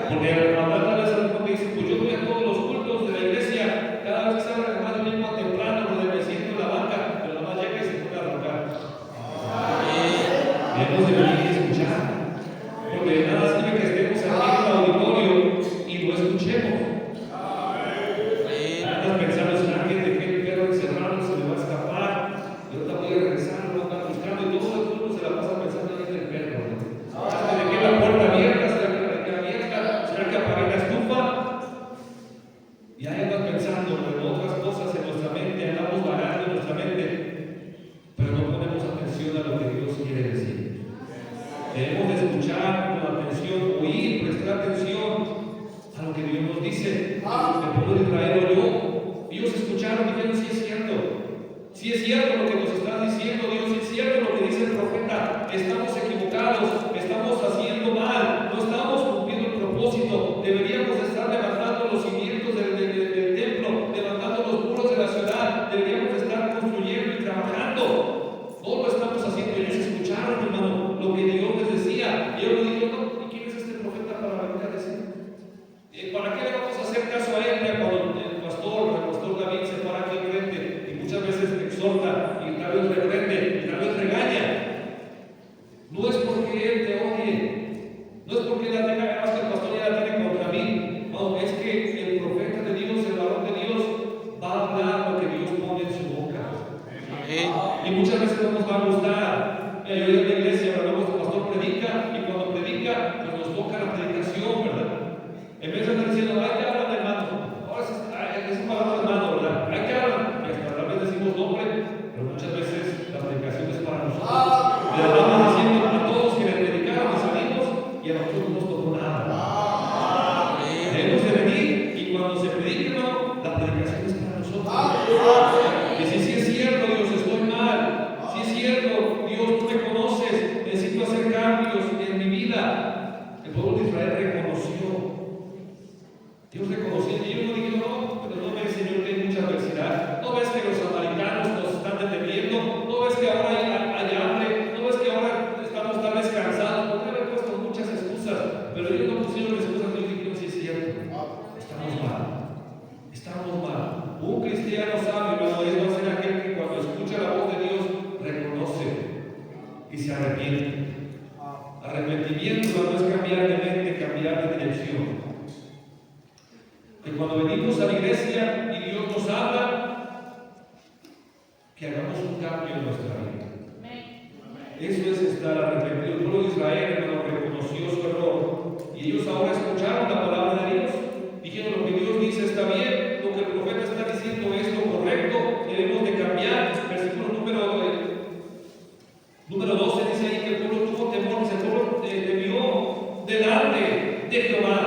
Porque a tal vez alguno dice, pues yo voy a todos los cultos de la iglesia, cada vez que se abre más bien más temprano, donde me siento en la banca, pero nada más llega y se pone a rogar. Debemos de venir y escuchar. Porque de nada sirve que estemos aquí en el auditorio y no escuchemos. Andas pensando en alguien de que el perro encerrado se le va a escapar, y ahorita voy a regresar, lo van a buscar, y todo el mundo se la pasa pensando en el perro. ¿De qué la puerta abierta? ¿Será que la dejé abierta? ¿Será que apagué la estufa? Y ahí andas pensando en otras cosas en nuestra mente, andamos vagando en nuestra mente, pero no ponemos atención a lo que Dios quiere decir. Debemos de escuchar con atención, oír, prestar atención a lo que Dios nos dice. El pueblo de Israel oyó, ellos escucharon y dijeron, sí es cierto. Sí es cierto lo que nos estás diciendo, Dios, sí es cierto lo que dice el profeta. Estamos equivocados, estamos haciendo mal, no estamos cumpliendo el propósito. Deberíamos estar levantando los cimientos del templo, levantando los muros de la ciudad. Deberíamos estar construyendo y trabajando. No lo estamos haciendo. Ellos escucharon, hermano, lo que Dios les decía. Y ellos le dijeron, no, ¿y quién es este profeta para venir a decir? ¿Para qué le vamos a hacer caso a él? Cuando el pastor David se para aquí enfrente y muchas veces exhorta y tal vez reprende y tal vez regaña. No es porque él te odie, no es porque la tenga, además que el pastor ya la tiene contra mí. No, es que el profeta de Dios, el varón de Dios, va a hablar lo que Dios pone en su boca. Y muchas veces no nos va a gustar. Yo en la iglesia, luego el pastor predica, y cuando predica, pues nos toca la predicación, ¿verdad? En vez de estar diciendo, ay, que hablan, hermano. Ahora es un palabra de hermano, ¿verdad? Ay, que hablan. Y hasta tal vez decimos nombre, pero muchas veces la predicación es para nosotros. Le hablamos diciendo a todos que le predicaron y salimos, y a nosotros no nos tocó nada. Debemos de venir, y cuando se predica, no, la predicación es para nosotros. Que si sí es cierto, Dios, estoy mal. Si es cierto, Dios, tú me conoces, necesito hacer cambios en mi vida. El pueblo de Israel reconoció. Dios reconoció, y ellos no dijeron, no, pero no ves, Señor, que hay mucha adversidad. No ves que los samaritanos nos están deteniendo. No ves que ahora hay hambre. No ves que ahora estamos tan descansados. Porque haber puesto muchas excusas. Pero ellos no pusieron excusas, ellos dijeron, sí es cierto. Estamos mal. Estamos mal. Un cristiano sabio, no es ser aquel que cuando escucha la voz de Dios reconoce y se arrepiente. Arrepentimiento no es cambiar de mente, cambiar de dirección. Que cuando venimos a la iglesia y Dios nos habla, que hagamos un cambio en nuestra vida. Eso es estar arrepentido. El pueblo de Israel, hermano, reconoció su error y ellos ahora escucharon la palabra de Dios. Dijeron, lo que Dios dice está bien, lo que el profeta está diciendo es lo correcto, debemos de cambiar. Versículo número 12 dice ahí que el pueblo tuvo temor, dice, el pueblo temió delante de Jehová.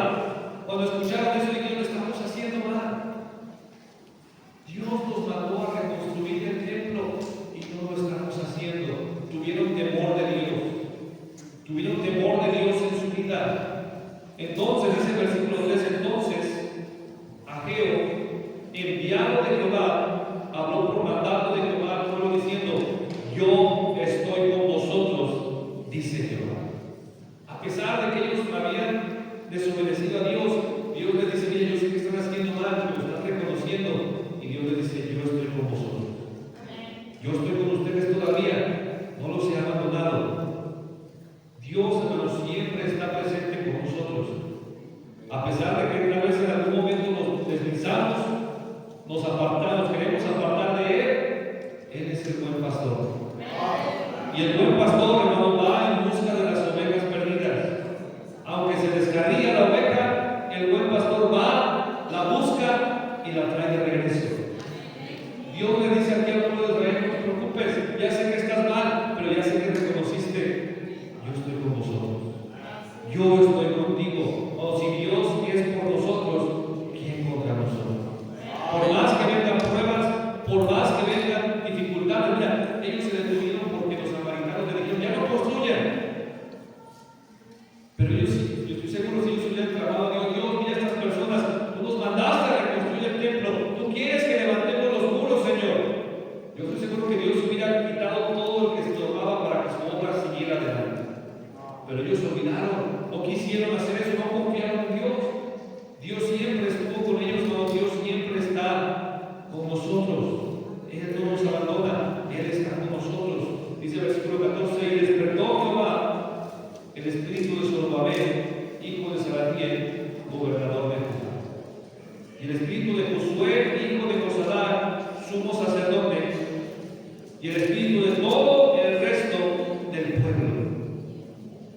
Cuando escucharon eso, dijeron, estamos haciendo mal. Dios nos mandó a reconstruir el templo y no lo estamos haciendo. Tuvieron temor de Dios. Tuvieron temor de Dios en su vida. Entonces, dice el versículo 3, entonces, Ageo, enviado de Jehová, habló por mandato de Jehová al pueblo diciendo, yo estoy con vosotros, dice Jehová. A pesar de que ellos habían desobedecido a Dios, Dios les dice: mire, yo sé que están haciendo mal, pero lo están reconociendo. Y Dios les dice: yo estoy con vosotros. Yo estoy con ustedes todavía. No los he abandonado. Dios, hermanos, siempre está presente con nosotros. A pesar de que tal vez en algún momento nos deslizamos, nos apartamos, queremos apartar de Él es el buen pastor. Y el buen pastor, hermano, va en busca de las ovejas perdidas. Aunque se descarría la oveja, el buen pastor va, la busca y la trae de regreso. Dios le dice aquí al pueblo de Israel: no te preocupes, ya sé que estás mal, pero ya sé que reconociste, yo estoy con vosotros. Yo estoy contigo. O si Dios es por nosotros, ¿quién contra nosotros? Por más que vengan pruebas, por más que vengan dificultades, mira, ellos se detuvieron porque los samaritanos le dijeron: ya no construyan. Pero ellos, yo estoy seguro, si ellos hubieran clamado a Dios: Dios, mira estas personas, tú nos mandaste a reconstruir el templo, tú quieres que levantemos los muros, Señor. Yo estoy seguro que Dios hubiera quitado todo lo que se estorbaba para que su obra siguiera adelante. Pero ellos olvidaron, no quisieron hacer eso, no confiaron en Dios. Dios siempre estuvo con ellos, no, Dios siempre está con nosotros. Él no nos abandona, Él está con nosotros. Dice el versículo 14: y despertó Jehová el espíritu de Zorobabel, hijo de Salatiel, gobernador de Judá, y el espíritu de Josué, hijo de Josadac, sumo sacerdote, y el espíritu de todo el resto del pueblo.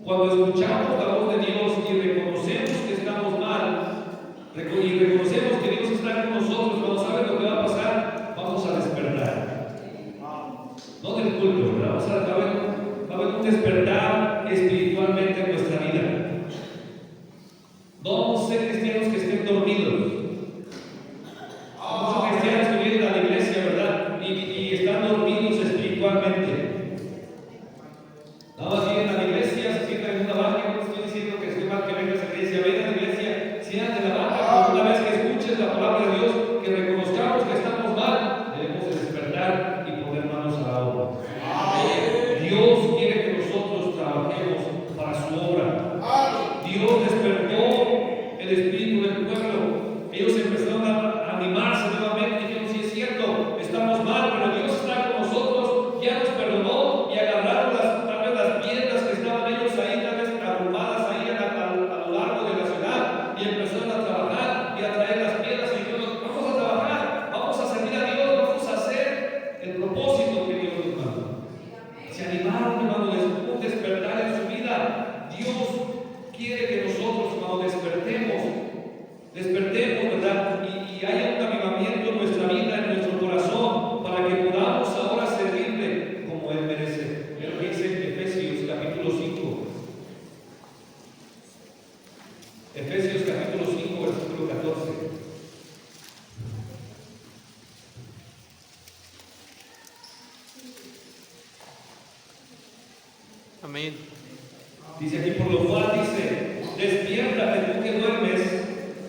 Cuando escuchamos la voz de Dios y reconocemos que estamos mal, y reconocemos que Dios está con nosotros, cuando sabes lo que va a pasar, vamos a despertar. No del culto, ¿verdad? Va a haber un despertar espiritualmente en nuestra vida. No vamos a ser cristianos que estén dormidos. Muchos cristianos que vienen a la iglesia, ¿verdad? Y están dormidos espiritualmente. Nada más vienen a la iglesia, se sientan en una banca. No estoy diciendo que esté mal que vengas a la iglesia. Ven a la iglesia, siéntate en la banca. Pero una vez que escuches la palabra de Dios, que reconozcamos que estamos mal, debemos de despertar y poner manos a la obra. Dios quiere que nosotros trabajemos para su obra. Dios despertó el espíritu del pueblo. Ellos empezaron a animarse nuevamente y dijeron: sí es cierto, estamos mal, pero Dios está con nosotros, ya nos perdonó, y agarraron las piedras que estaban ellos ahí, tal vez arrumadas ahí a lo largo de la ciudad, y empezaron a trabajar y a traer las piedras y dijeron: vamos a trabajar, vamos a servir a Dios, vamos a hacer el propósito que Dios nos mandó. Se animaron, hermano, hubo un despertar en su vida. Dios quiere que nosotros, cuando despertemos, ¿verdad? Y haya un avivamiento en nuestra vida, en nuestro corazón, para que podamos ahora servirle como Él merece. Es lo que dice Efesios capítulo 5. Efesios capítulo 5, versículo 14. Amén. Dice aquí: por lo cual dice: despiértate tú que duermes,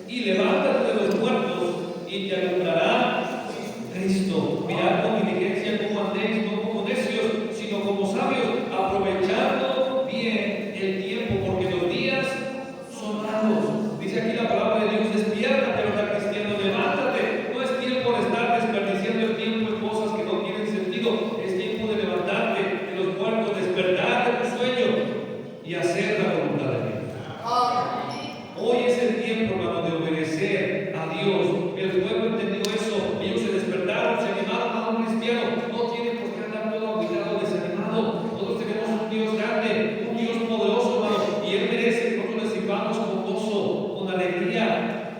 y levántate de los muertos, y te alumbrará Cristo. Mirad con diligencia cómo andéis, no como necios, sino como sabios, aprovechando bien el tiempo, porque los días son malos. Dice aquí la palabra de Dios: despiértate, ¿verdad, cristiano? Levántate. No es tiempo de estar desperdiciando el tiempo en cosas que no tienen sentido. Es tiempo de levantarte de los muertos, despertar de tu sueño y hacer la voluntad de Dios. Hoy es el tiempo, hermano, de obedecer a Dios. El pueblo entendió eso. Ellos se despertaron, se animaron a un cristiano. No tiene por qué andar todo agitado, desanimado. Nosotros tenemos un Dios grande, un Dios poderoso, hermano, y Él merece que nosotros le sirvamos con gozo, con alegría,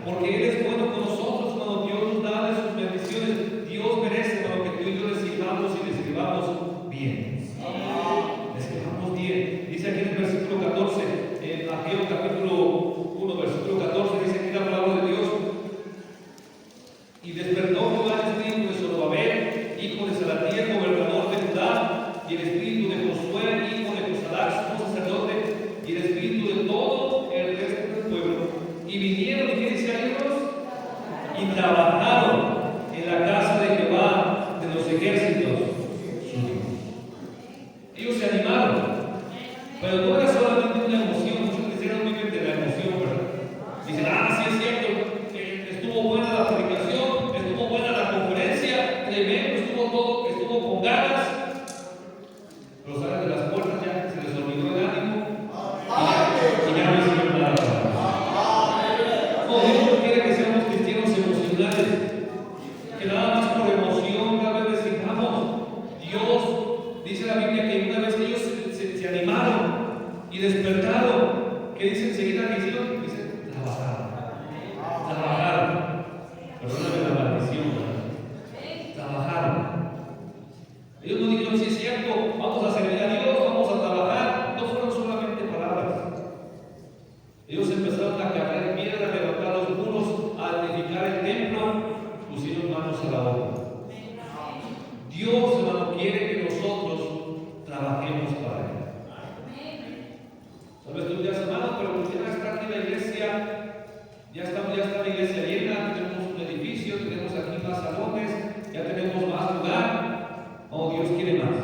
porque Él es bueno con nosotros. Cuando Dios nos da de sus bendiciones, Dios merece, hermano, que tú y yo le sirvamos y le sirvamos bien. Le sirvamos bien. Dice aquí en el versículo 14, en Ageo capítulo 1, versículo 14, dice aquí la palabra de Dios: y despertó Jehová el espíritu de Zorobabel, hijo de Salatiel, gobernador de Judá, y el espíritu de Josué, hijo de Josadac, sumo sacerdote, y el espíritu de todo el resto del pueblo. Y vinieron, ¿y qué dice ahí, hermanos? Y trabajaron en la casa de Jehová de los ejércitos suyos. Ellos se animaron, pero no era solamente una emoción. Muchos cristianos viven de la emoción, ¿verdad? salones, ya tenemos más lugar. Oh, Dios quiere más.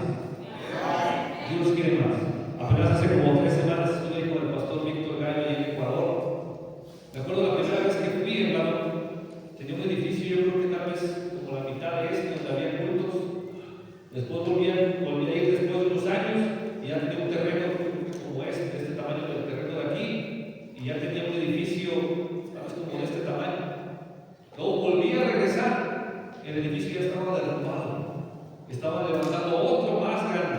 Dios quiere más. Apenas hace como 3 semanas estuve con el pastor Víctor Gallo allí en Ecuador. Me acuerdo la primera vez que fui, hermano, tenía un edificio, yo creo que tal vez como la mitad de este, donde había cultos. Después volví a ir después de unos años y ya tenía un terreno como de este tamaño del terreno de aquí, y ya tenía un edificio, ¿sabes? Como de este tamaño. Luego volví a regresar, el edificio ya estaba derrumbado, estaba levantando otro más grande.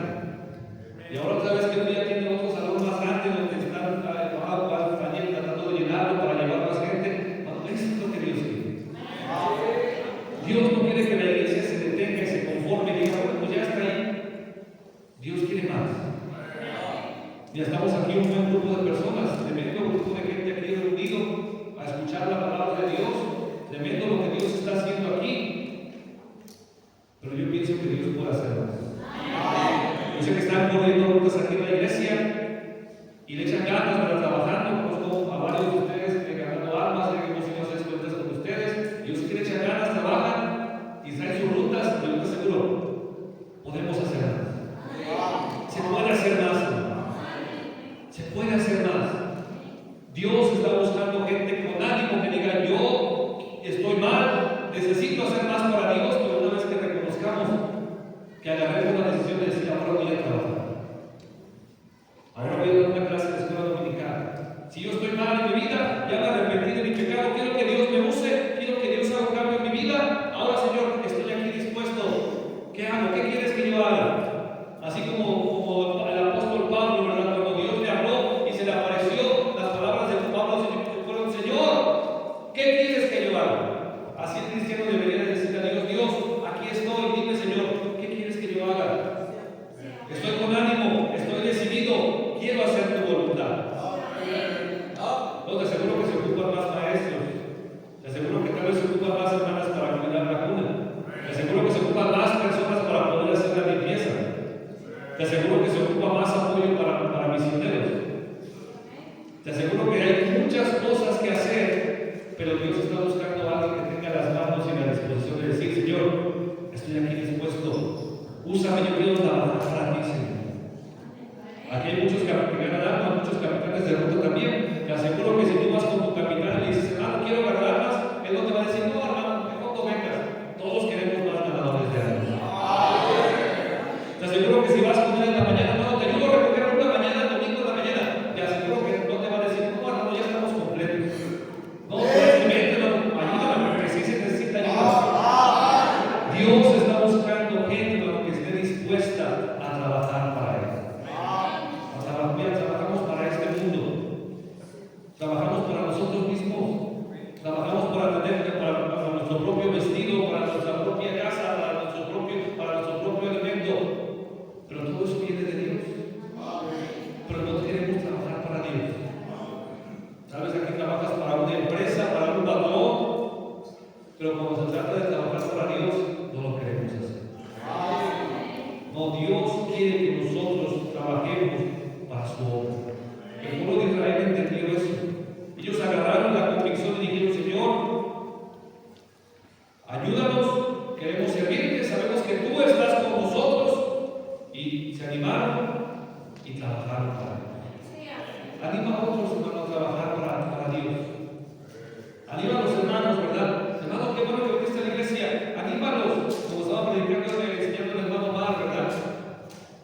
Y ahora otra vez que ya tiene otro salón más grande donde están tratando de llenarlo para llevar más gente. Bueno, eso es lo que Dios quiere. Dios no quiere que la iglesia se detenga y se conforme y diga, bueno, pues ya está ahí. Dios quiere más. Ya estamos aquí un buen grupo de personas, tremendo grupo de gente aquí reunido a escuchar la palabra de Dios, tremendo lo que Dios está haciendo aquí. Pero yo pienso que Dios puede hacer más. Yo sé que están corriendo rutas aquí en la iglesia y le echan ganas para trabajando. Conozco a varios de ustedes ganando almas, que hemos ido a hacer cuentas con ustedes. Yo sé que le echan ganas, trabajan y traen sus rutas, pero yo te aseguro, podemos hacer más. Se puede hacer más. Se puede hacer más. Dios está buscando gente con ánimo que diga, yo estoy mal, necesito hacer más para Dios, pero una vez que reconozcamos que agarremos la decisión de decir, ahora voy a trabajar. Ahora voy a dar una clase de escuela dominical. Si yo estoy mal en mi vida, ya me arrepentí de mi pecado, quiero que Dios me use, quiero que Dios haga un cambio en mi vida. Ahora, Señor, estoy aquí dispuesto. ¿Qué hago? ¿Qué quieres que yo haga? Así como el apóstol Pablo, ¿verdad? Cuando Dios le habló y se le apareció, las palabras de Pablo fueron, Señor, ¿qué quieres que yo haga? Así el cristiano debería decirle a Dios, Dios, aquí estoy, dime, Señor, ¿qué quieres que yo haga? Estoy con ánimo, estoy decidido, quiero hacer tu voluntad. No, te aseguro que se ocupan más maestros, te aseguro que tal vez se ocupan más hermanas para cuidar la cuna, te aseguro que se ocupan más personas para poder hacer la limpieza, te aseguro que se ocupa más apoyo para misioneros, te aseguro que hay muchas cosas que hacer, pero Dios está buscando a alguien que tenga las manos y la disposición de decir, Señor, estoy aquí dispuesto, úsame, yo quiero trabajar para ti, Señor. Aquí hay muchos que ganan almas, muchos capitanes de ruta también. Te aseguro que si tú vas con tu capitán y le dices, hermano, quiero ganar almas, él no te va a decir, no, hermano, mejor no vengas. Todos queremos más ganadores de almas. Te aseguro que si vas con él en la mañana, no, te ayudo a recoger una mañana, el domingo en la mañana. Te aseguro que no te va a decir, no, hermano, ya estamos completos. No, simplemente no, ayúdame, porque sí se necesita ayuda. Dios está buscando gente que esté dispuesta a trabajar para él. Trabajamos para este mundo, trabajamos para nosotros mismos, trabajamos para tener para nuestro propio vestido, para nuestra propia casa, para nuestro propio alimento, pero todo eso viene de Dios. Pero no queremos trabajar para Dios. Sabes, aquí trabajas para una empresa, para un patrón, pero cuando se trata de trabajar para Dios, no lo queremos hacer. No, Dios quiere que nosotros trabajemos para su obra. El pueblo de Israel entendió eso. Ellos agarraron la convicción y dijeron, Señor, ayúdanos, queremos servirte, sabemos que tú estás con nosotros. Y se animaron y trabajaron para Dios. Anima a otros, hermanos, a trabajar para Dios. Anima a los hermanos, ¿verdad? Hermanos, qué bueno que viniste a la iglesia. Anímalos, como estaba predicando, enseñando al hermano Mar, ¿verdad?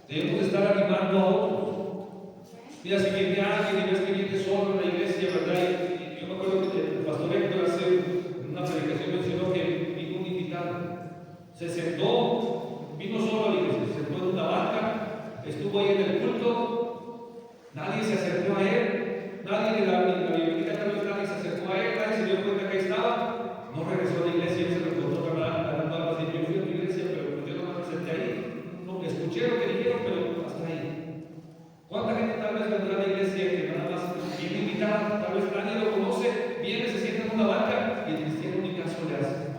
Debemos estar animando a otros. Mira, si viene alguien y ves que viene solo en la iglesia, ¿verdad? Y yo me acuerdo que el pastor Héctor hace una predicación mencionó que vino un invitado. Se sentó, vino solo a la iglesia, se sentó en una banca, estuvo ahí en el culto, nadie se acercó a él, nadie de la biblioteca tal vez nadie se acercó a él, nadie se dio cuenta que estaba, no regresó a la iglesia, él se recordó, ¿verdad? Ganando almas de yo fui a la iglesia, pero yo no me senté ahí. No, escuché lo que dijeron, pero hasta ahí. ¿Cuánta gente tal vez vendrá a la iglesia que nada más viene invitada, tal vez nadie lo conoce, viene, se sienta en una banca y el cristiano ni caso le hace?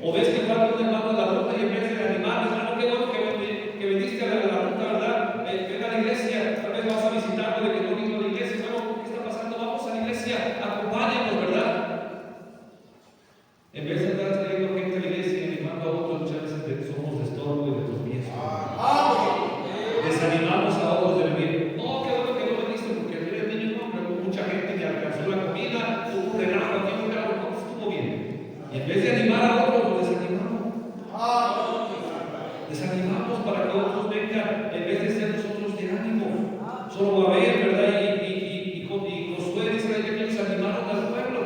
O ves que falta un hermano en la ruta y en vez de animar, hermano, qué bueno que viniste a la ruta, ¿verdad? Ven a la iglesia, tal vez vas a visitarlo de que no vino a la iglesia, bueno, ¿qué está pasando? Vamos a la iglesia, acompáñanos, ¿verdad? En vez de estar Y en vez de animar a otros, los desanimamos. Desanimamos para que otros vengan, en vez de ser nosotros de ánimo. Solo va a ver, ¿verdad? Y Josué dice que ellos animaron al pueblo.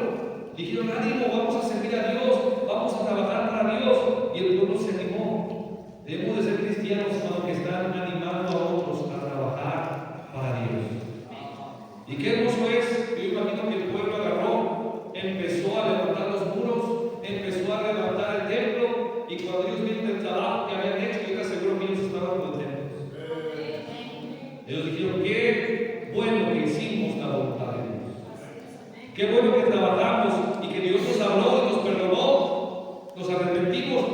Dijeron, ánimo, vamos a servir a Dios, vamos a trabajar para Dios. Y el pueblo se animó. Debemos de ser cristianos, hermano, que están animando a otros a trabajar para Dios. Y qué hermoso es, yo imagino que el pueblo agarró, empezó a levantar los muros, empezó a levantar el templo, y cuando ellos vieron el trabajo que habían hecho, yo te aseguro que ellos estaban contentos. Ellos dijeron, qué bueno que hicimos la voluntad de Dios. Qué bueno que trabajamos y que Dios nos habló y nos perdonó, nos arrepentimos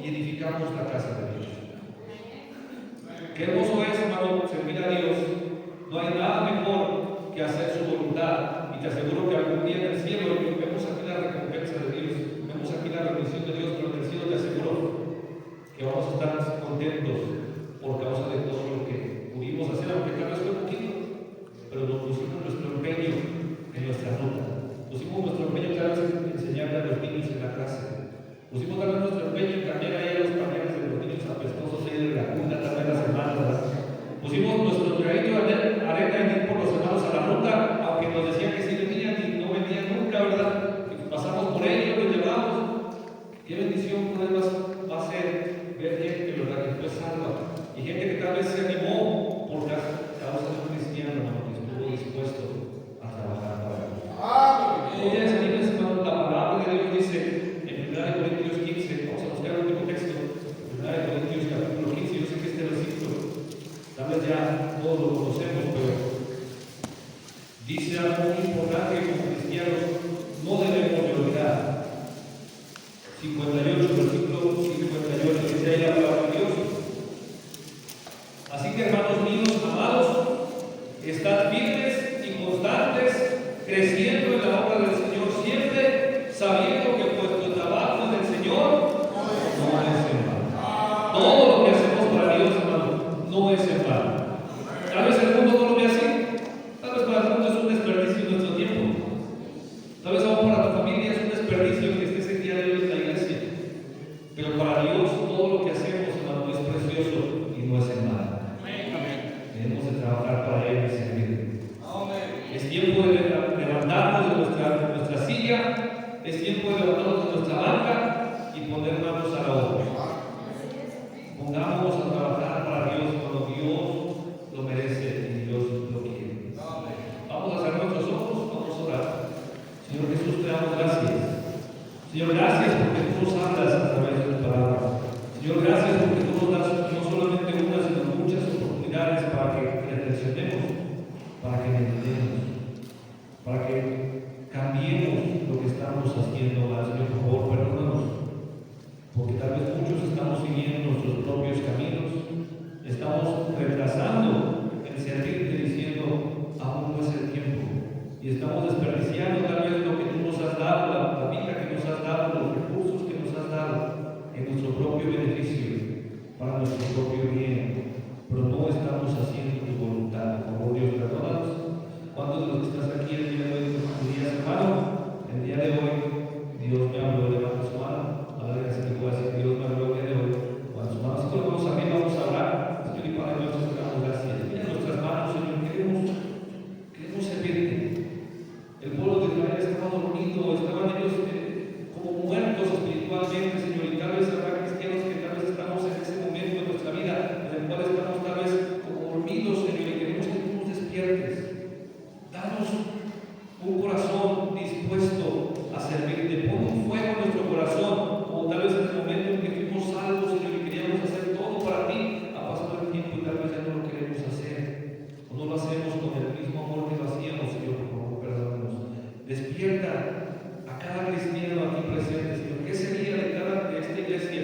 y edificamos la casa de Dios. Qué hermoso es, hermano, servir a Dios. No hay nada mejor que hacer su voluntad. Y te aseguro que algún día en el cielo vemos aquí la recompensa de Dios, vemos aquí la bendición de Dios, pero en el cielo te aseguro que vamos a estar contentos por causa de todo lo que pudimos hacer, aunque tal vez fue poquito, pero nos pusimos nuestro empeño en nuestra ruta. Pusimos nuestro empeño tal vez en enseñarle a los niños en la clase. Pusimos tal vez nuestro empeño en cambiar ahí a los pañales de los niños apestosos ahí de la cuna, tal vez las hermanas. Pusimos nuestro granito de arena en ir por los hermanos a la ruta, aunque nos decían que sí venían y no venían nunca, ¿verdad? Y pasamos por ellos, los llevamos. Qué bendición va a ser ver gente, ¿verdad?, que fue salva. Y gente que tal vez se animó por causa de un cristiano, hermano, que estuvo dispuesto a trabajar para Dios. No te desanimes, hermano. La palabra de Dios dice en 1 Corintios 15, vamos a buscar el último texto, 1 Corintios capítulo 15. Yo sé que este versículo tal vez ya todos lo conocemos, pero dice algo muy importante que como cristianos no debemos de olvidar. 58, versículo 58, dice ahí la palabra de Dios. Así que, hermanos míos, amados, estad firmes y constantes, creciendo en la obra del Señor siempre, sabiendo que vuestro trabajo en el Señor no es en vano. Todo lo que hacemos para Dios, hermano, no es en vano. Tal vez el mundo no lo ve así. Tal vez para el mundo es un desperdicio nuestro tiempo. Tal vez aún para tu familia es un desperdicio que estés el día de hoy en la iglesia. Pero para Dios todo lo que hacemos, hermano, es precioso y no es en vano. Debemos de trabajar para Él y servir. Es tiempo de levantarnos de nuestra silla. Es tiempo de levantarnos de nuestra banca y poner manos a la obra. Pongámonos a trabajar para Dios cuando Dios lo merece y Dios lo quiere. Vamos a cerrar nuestros ojos, vamos a orar. Señor Jesús, te damos gracias. Señor, gracias porque tú nos hablas a través de tu palabra. Señor, gracias porque tú nos das no solamente una, sino muchas oportunidades para que reflexionemos, para que meditemos, para que cambiemos lo que estamos haciendo mal. Señor, por favor, perdónanos, porque tal vez muchos estamos siguiendo nuestros propios caminos, estamos retrasando el servirte diciendo, aún no es el tiempo, y estamos desperdiciando tal vez lo que tú nos has dado, la vida que nos has dado, los recursos que nos has dado en nuestro propio beneficio, para nuestro propio bien, pero no estamos haciendo tu voluntad. Por favor, Dios, perdónanos. ¿Cuántos de los que estás aquí el día de hoy dirías, hermano? El día de hoy Dios me habló, levanta su mano. A ver, así que puedo decir, Dios me habló el día de hoy. Cuando su mano, si lo vamos a abrir, vamos a orar. Señor y Padre nuestro, te damos gracias. Mira nuestras manos, Señor, queremos servirte. El pueblo de Israel estaba dormido, estaban ellos como muertos espiritualmente, Señor, y tal vez habrá cristianos que tal vez estamos en ese momento de nuestra vida, en el cual estamos tal vez como dormidos, Señor, y queremos que tú nos despiertes. Danos un corazón dispuesto a servirte. Pon un fuego en nuestro corazón, como tal vez en el momento en que fuimos salvos, Señor, y queríamos hacer todo para ti. Ha pasado el tiempo y tal vez ya no lo queremos hacer, o no lo hacemos con el mismo amor que lo hacíamos, Señor. Por favor, perdónanos. Despierta a cada cristiano aquí presente, Señor. ¿Qué sería de esta iglesia